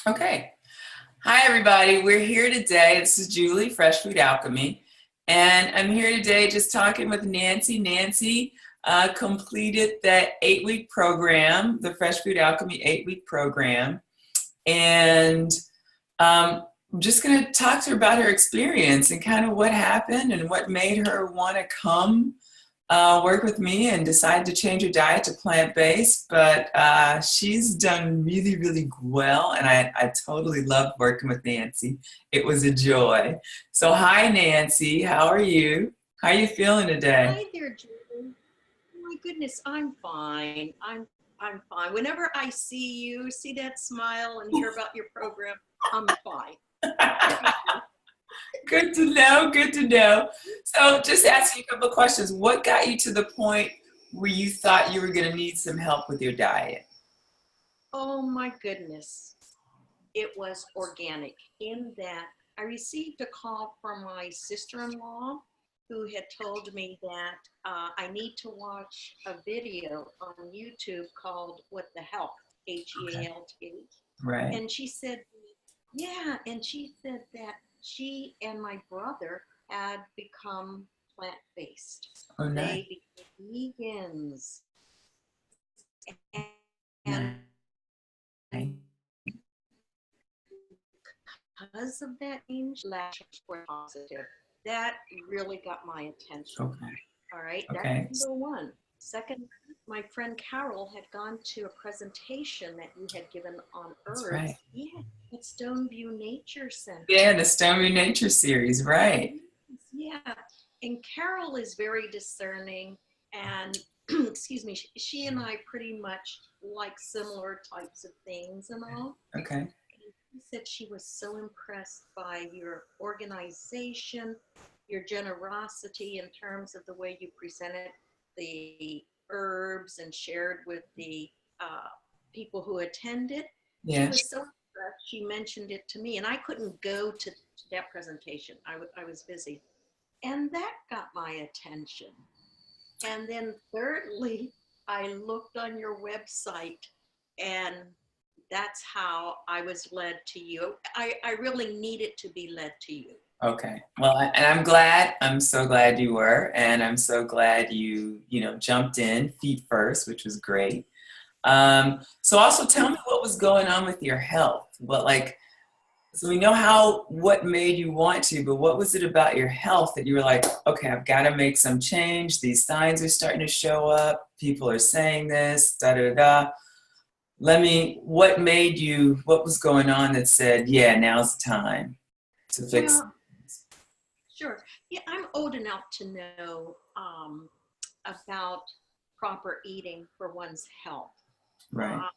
Okay. Hi, everybody. We're here today. This is Julie, Fresh Food Alchemy. And I'm here today just talking with Nancy. Nancy completed that 8-week program, the Fresh Food Alchemy 8-week program. And I'm just going to talk to her about her experience and kind of what happened and what made her want to come work with me and decide to change her diet to plant-based. But she's done really, really well, and I totally loved working with Nancy. It was a joy. So hi, Nancy. How are you? How are you feeling today? Hi there, Julie. My goodness, I'm fine. I'm fine. Whenever I see you, see that smile and hear about your program, I'm fine. Good to know. Good to know. So just asking a couple of questions. What got you to the point where you thought you were going to need some help with your diet? Oh my goodness. It was organic in that I received a call from my sister-in-law who had told me that I need to watch a video on YouTube called What the Health, Okay. Healt. Right. And she said, yeah, and she said that she and my brother had become plant-based. Oh, nice. They became vegans. And Nice. because of that change, last were positive. That really got my attention. Okay. All right, that's Okay. number one. Second, my friend Carol had gone to a presentation that you had given on That's herbs. right. Yeah, at Stoneview Nature Center. Yeah, the Stormy Nature series, right. Yeah, and Carol is very discerning, and excuse me, she and I pretty much like similar types of things and all. Okay. She said she was so impressed by your organization, your generosity in terms of the way you presented the herbs and shared with the uh, people who attended. She Yeah. was so impressed. She mentioned it to me, and I couldn't go to that presentation. I was busy. And that got my attention. And then thirdly, I looked on your website, and that's how I was led to you. I really needed to be led to you. Okay. Well, and I'm glad. I'm so glad you were, and I'm so glad you jumped in feet first, which was great. So also tell me what was going on with your health. So we know what made you want to, but what was it about your health that you were like, okay, I've got to make some change. These signs are starting to show up. People are saying this, da da da. What was going on that said, yeah, now's the time to fix Well, sure. Yeah, I'm old enough to know about proper eating for one's health. right. Uh,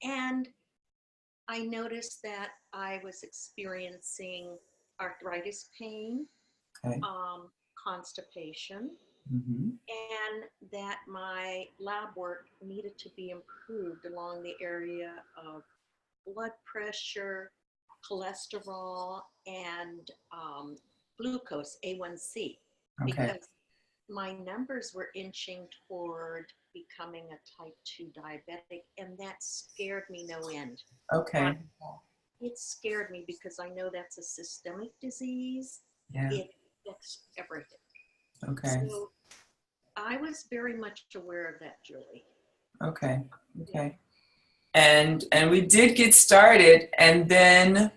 and I noticed that I was experiencing arthritis pain, Okay. um, constipation, Hmm. and that my lab work needed to be improved along the area of blood pressure, cholesterol, and glucose, A1C, Okay. because my numbers were inching toward becoming a type 2 diabetic, and that scared me no end. Uh, Okay. it scared me because I know that's a systemic disease. Yeah. It affects everything. Okay. So I was very much aware of that, Julie. Okay. Yeah. Okay. And we did get started, and then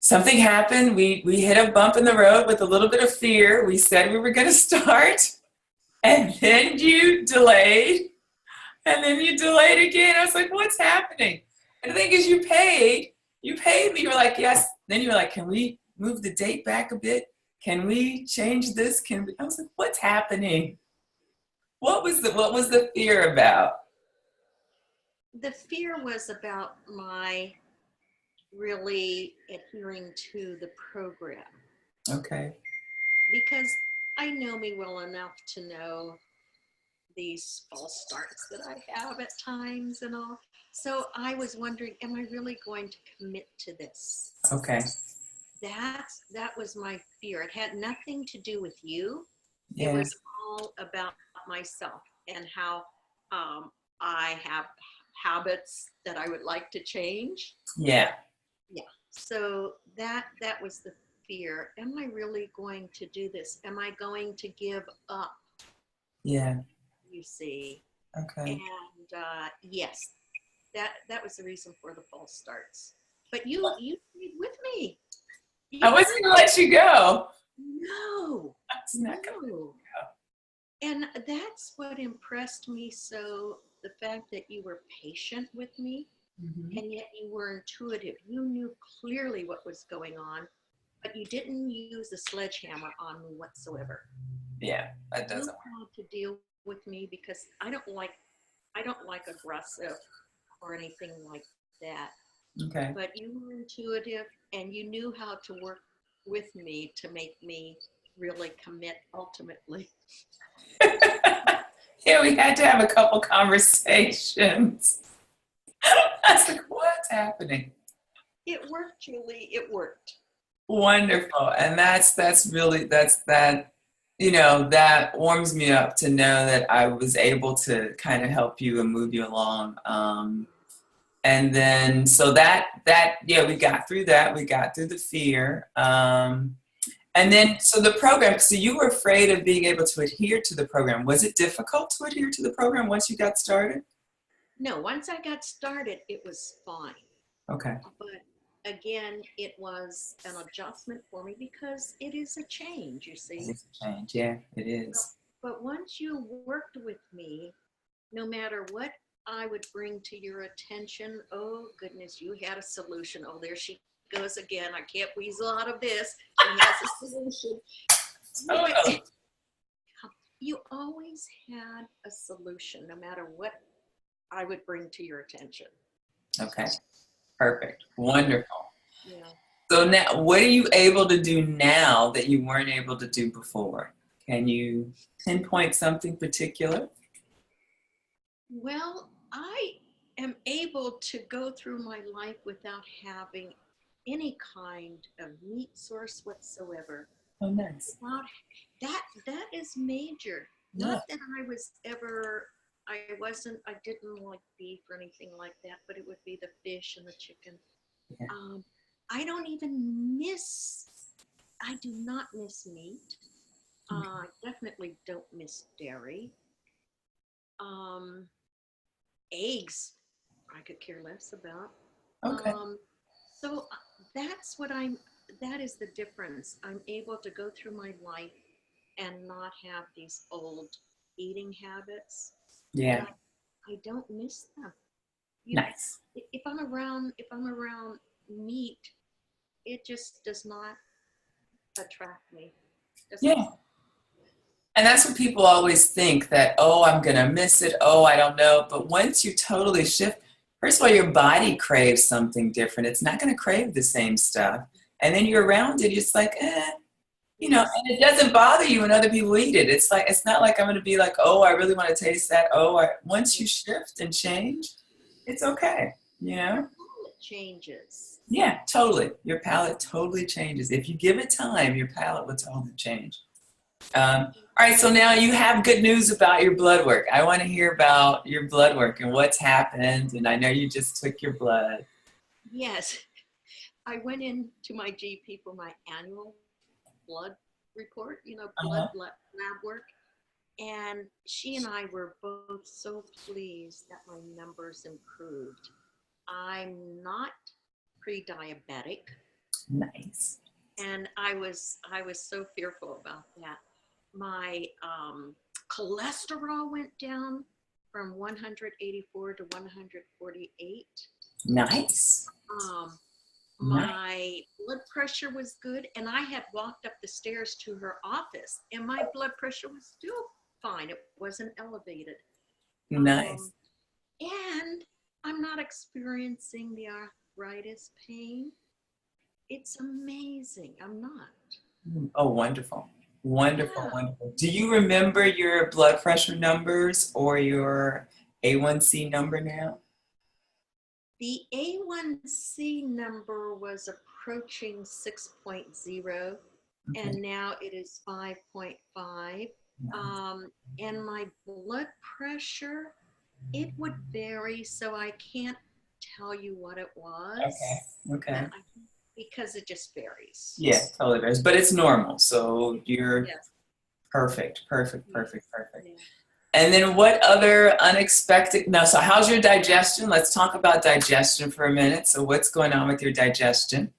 something happened. We hit a bump in the road with a little bit of fear. We said we were going to start, and then you delayed, and then you delayed again. I was like, what's happening? And the thing is, you paid me. You were like, yes. Then you were like, can we move the date back a bit? Can we change this? Can we? I was like, what's happening? What was the fear about? The fear was about my really adhering to the program Okay. because I know me well enough to know these false starts that I have at times and all. So I was wondering, am I really going to commit to this? Okay. That was my fear. It had nothing to do with you. It Yeah. was all about myself and how I have habits that I would like to change. Yeah. Yeah. So that was the fear. Am I really going to do this? Am I going to give up? Yeah. You see. Okay. And yes, that was the reason for the false starts. But you stayed with me. I wasn't going to let you go. No, That's not going to no. And that's what impressed me. So the fact that you were patient with me, and yet you were intuitive. You knew clearly what was going on, but you didn't use the sledgehammer on me whatsoever. Yeah, that You doesn't work. had to deal with me because I don't like aggressive or anything like that. Okay. But you were intuitive and you knew how to work with me to make me really commit ultimately. Yeah, we had to have a couple conversations. I was like, what's happening? It worked, Julie. It worked. Wonderful. And that's really that that warms me up to know that I was able to kind of help you and move you along. And then so that yeah, we got through that. We got through the fear. And then so the program, so you were afraid of being able to adhere to the program. Was it difficult to adhere to the program once you got started? No, once I got started, it was fine. Okay. But again, it was an adjustment for me because it is a change, you see. It's a change. Yeah, it is. But once you worked with me, no matter what I would bring to your attention, oh goodness, you had a solution. Oh, there she goes again. I can't weasel out of this. She has a solution. Totally. You always had a solution, no matter what I would bring to your attention. Okay. Perfect. Wonderful. Yeah. So now, what are you able to do now that you weren't able to do before? Can you pinpoint something particular? Well, I am able to go through my life without having any kind of meat source whatsoever. Oh, nice. Without that is major. Yeah. Not that I didn't like beef or anything like that, but it would be the fish and the chicken. Yeah. I don't even miss, I do not miss meat. I definitely don't miss dairy. Um, Eggs, I could care less about. Okay. So that is the difference. I'm able to go through my life and not have these old eating habits. Yeah. But I don't miss them. You, Nice. if I'm around meat, it just does not attract me. Yeah. And that's what people always think that, oh, I'm going to miss it. Oh, I don't know. But once you totally shift, first of all, your body craves something different. It's not going to crave the same stuff. And then you're around it, it's like, Yes. and it doesn't bother you when other people eat it. It's like, it's not like I'm going to be like, oh, I really want to taste that. Once you shift and change, it's okay, Your palate changes. Yeah, totally. Your palate totally changes. If you give it time, your palate will totally change. All right, so now you have good news about your blood work. I want to hear about your blood work and what's happened. And I know you just took your blood. Yes. I went into my GP for my annual blood report, Uh-huh. lab work. And she and I were both so pleased that my numbers improved. I'm not pre-diabetic, Nice. and I was so fearful about that. My cholesterol went down from 184 to 148. Nice. Um, Nice. my blood pressure was good, and I had walked up the stairs to her office, and my blood pressure was still fine. It wasn't elevated. Nice. And I'm not experiencing the arthritis pain. It's amazing. I'm not. Oh, wonderful. Wonderful, Yeah. wonderful. Do you remember your blood pressure numbers or your A1C number now? The A1C number was approaching 6.0, Okay. and now it is 5.5. Nice. And my blood pressure, It would vary, so I can't tell you what it Okay. was. Okay. Because it just varies. Yeah, totally varies, but it's normal. So you're Yes. perfect, perfect, Yes. perfect, perfect. Yeah. And then what other unexpected, no, so how's your digestion? Let's talk about digestion for a minute. So what's going on with your digestion?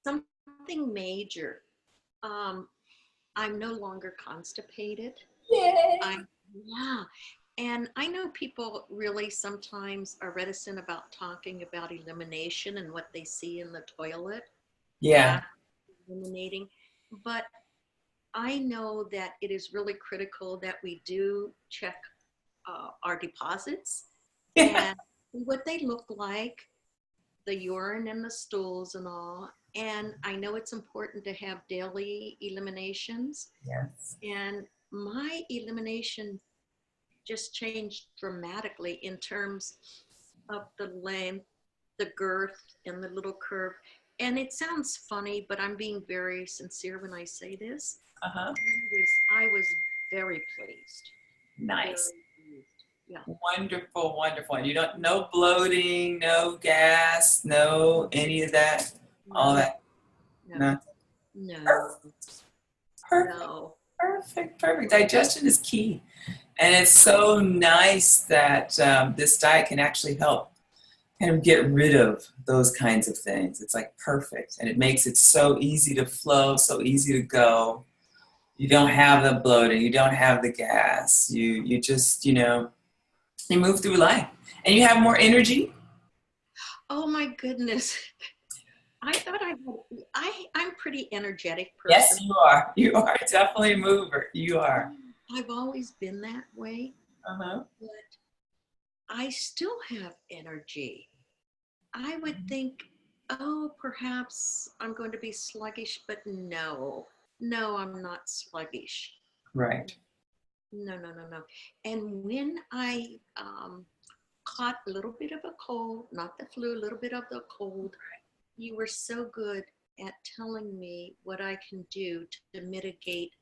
Something major. Um, I'm no longer constipated. Yay. I'm Yeah. And I know people really sometimes are reticent about talking about elimination and what they see in the toilet Yeah. after eliminating. But I know that it is really critical that we do check our deposits Yeah. and what they look like, the urine and the stools and all. And I know it's important to have daily eliminations. Yes. And my elimination just changed dramatically in terms of the length, the girth, and the little curve. And it sounds funny, but I'm being very sincere when I say this. Uh-huh. I was very pleased. Very Nice. pleased. Yeah. Wonderful, wonderful. And you don't, no bloating, no gas, no any of that, all No, that. no, No. no, Perfect, perfect, no. perfect, perfect. Digestion is key. And it's so nice that this diet can actually help kind of get rid of those kinds of things. It's like perfect. And it makes it so easy to flow, so easy to go. You don't have the bloating, you don't have the gas. You just, you move through life. And you have more energy. Oh my goodness. I thought I'm pretty energetic Yes, person. you are. You are definitely a mover. You are. I've always been that way, Uh-huh. but I still have energy. I would think, oh, perhaps I'm going to be sluggish, but no, no, I'm not sluggish. Right. No, no, no, no. And when I caught a little bit of a cold, not the flu, a little bit of the cold, you were so good at telling me what I can do to mitigate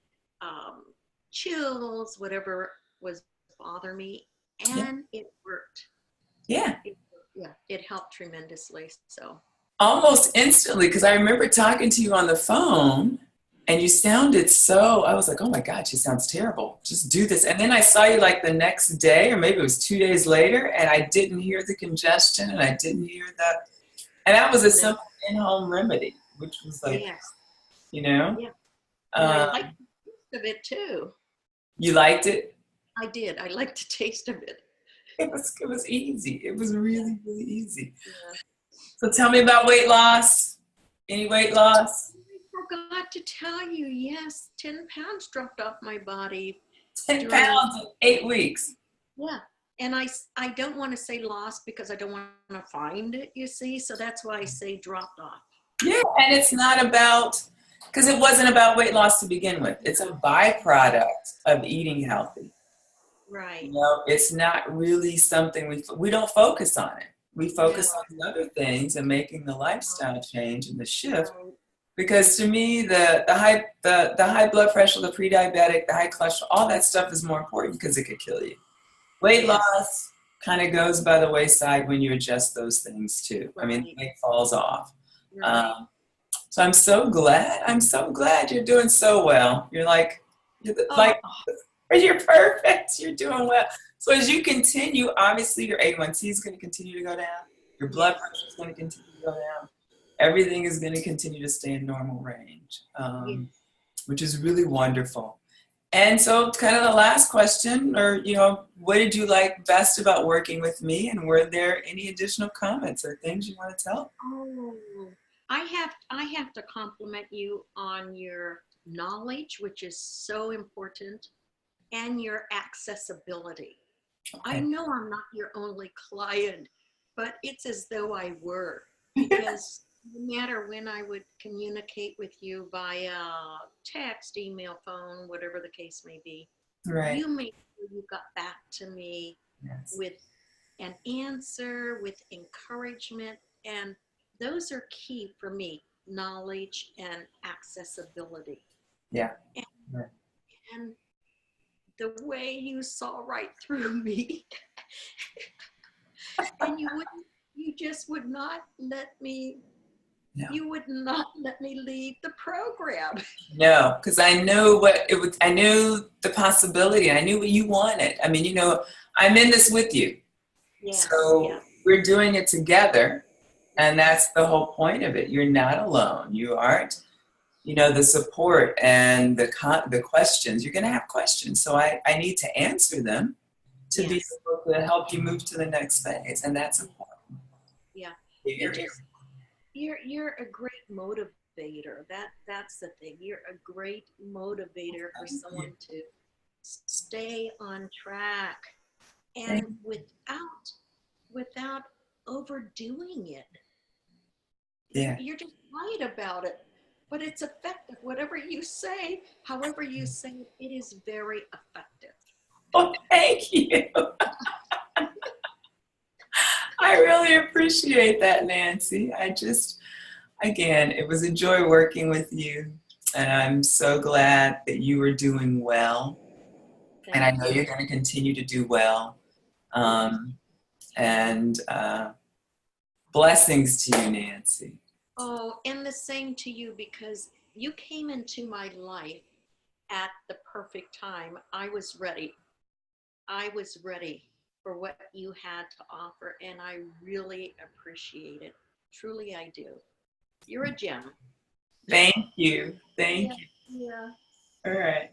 um, chills, whatever was bother me, Yeah. and it worked. Yeah. Yeah, it helped tremendously. So Almost instantly, because I remember talking to you on the phone and you sounded so, I was like, oh my God, she sounds terrible. Just do this. And then I saw you like the next day, or maybe it was 2 days later, and I didn't hear the congestion and I didn't hear that. And that was a no, simple in-home remedy, which was like, yes, you know, yeah, and I um, liked the taste of it too. you liked it. I did. I liked the taste of it. It was easy. It was really, really easy. Yeah. So tell me about weight loss. Any weight loss? I forgot to tell you, yes, 10 pounds dropped off my body 10 during, pounds in 8 weeks. yeah. And I don't want to say lost because I don't want to find it, you see. So that's why I say dropped off. Yeah, and it's not about, because it wasn't about weight loss to begin with. It's a byproduct of eating healthy. Right. It's not really something we don't focus on it. We No. focus on the other things and making the lifestyle change and the shift. Right. Because to me, the high blood pressure, the pre-diabetic, the high cholesterol, all that stuff is more important because it could kill you. Weight Yes. loss kind of goes by the wayside when you adjust those things too. I mean, Right. the weight falls off. Right. Um, so I'm so glad. I'm so glad you're doing so well. Oh, you're perfect. You're doing well. So as you continue, obviously your A1C is going to continue to go down. Your blood yes. pressure is going to continue to go down. Everything is going to continue to stay in normal range, Yes. which is really wonderful. And so kind of the last question, or, what did you like best about working with me? And were there any additional comments or things you want to tell? Oh, I have to compliment you on your knowledge, which is so important, and your accessibility. I Okay. know I'm not your only client, but it's as though I were, because no matter when I would communicate with you via text, email, phone, whatever the case may be, Right. you made sure you got back to me Yes. with an answer, with encouragement, and those are key for me, knowledge and accessibility. Yeah. And, and the way you saw right through me. And you just would not let me, No. you would not let me leave the program. No, because I knew what it was. I knew the possibility. I knew what you wanted. I mean, I'm in this with you. Yes, So yes, we're doing it together. And that's the whole point of it. You're not alone. You aren't, the support and the questions. You're going to have questions. So I need to answer them to be yes, able to help you move to the next phase. And that's important. yeah. You You're just, you're a great motivator. That's the thing. You're a great motivator for someone to stay on track and without overdoing it. Yeah. You're just right about it, but it's effective. Whatever you say, however you say it, it is very effective. Well, thank you. I really appreciate that, Nancy. Again, it was a joy working with you. And I'm so glad that you are doing well. And I Thank know you. you're going to continue to do well. And blessings to you, Nancy. Oh, and the same to you, because you came into my life at the perfect time. I was ready. I was ready for what you had to offer, and I really appreciate it. Truly, I do. You're a gem. Thank you. Thank Yeah, you. yeah. All right.